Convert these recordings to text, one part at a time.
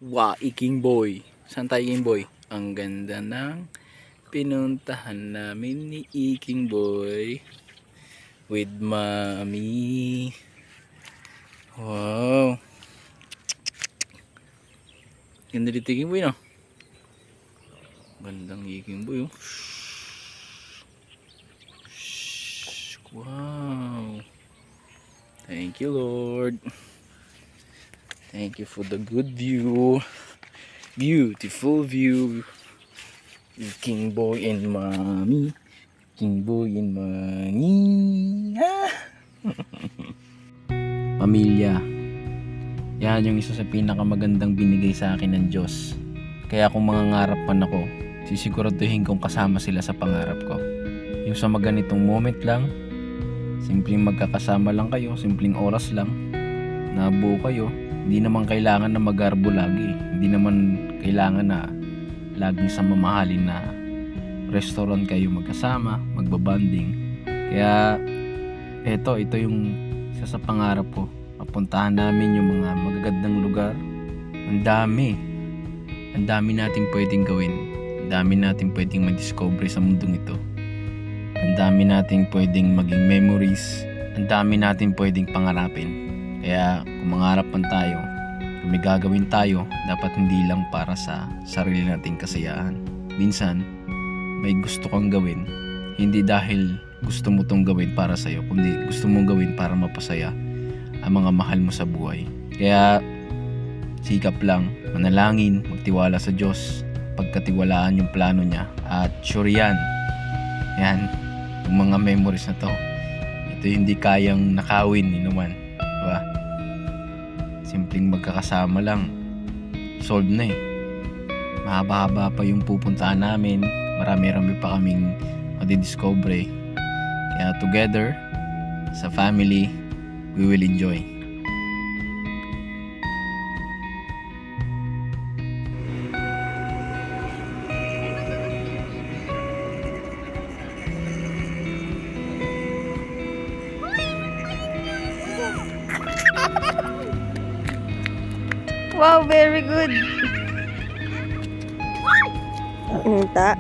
Wow, King Boy. Saan tayo, King Boy? Ang ganda ng pinuntahan namin ni King Boy with Mommy. Wow. Ganda dito, King Boy, no? Gandang King Boy, oh. Wow. Thank you, Lord. Thank you for the good view. Beautiful view. King Boy and Mommy. King Boy and Mommy. Ah! Pamilya. Yan yung isa sa pinakamagandang binigay sa akin ng Diyos. Kaya kung mangangarap man ako, sisiguraduhin kong kasama sila sa pangarap ko. Yung sa maganitong moment lang, simpleng magkakasama lang kayo, simpleng oras lang, nabuo kayo. Hindi naman kailangan na magarbo lagi. Hindi naman kailangan na laging sa mamahalin na restaurant kayo magkasama, magbabanding. Kaya ito yung isa sa pangarap ko. Papuntahan namin yung mga magagandang lugar. Ang dami nating pwedeng gawin. Ang dami nating pwedeng ma-discover sa mundong ito. Ang dami nating pwedeng maging memories. Ang dami nating pwedeng pangarapin. Kaya kung mangarap man tayo, kung may gagawin tayo, dapat hindi lang para sa sarili nating kasiyahan. Minsan, may gusto kang gawin, hindi dahil gusto mo tong gawin para sa'yo, kundi gusto mong gawin para mapasaya ang mga mahal mo sa buhay. Kaya, sikap lang, manalangin, magtiwala sa Diyos, pagkatiwalaan yung plano niya, at sure yan, yung mga memories na to, ito hindi kayang nakawin ni naman. Diba? Simpleng magkakasama lang, solve na eh. Mahaba-haba pa yung pupuntahan namin, marami-rami pa kaming madidiscover. Kaya together, sa family, we will enjoy. Wow, very good. Inta.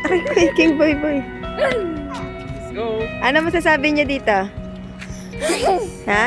Aray, King Boy. Let's go! Ano masasabi niyo dito? Ha?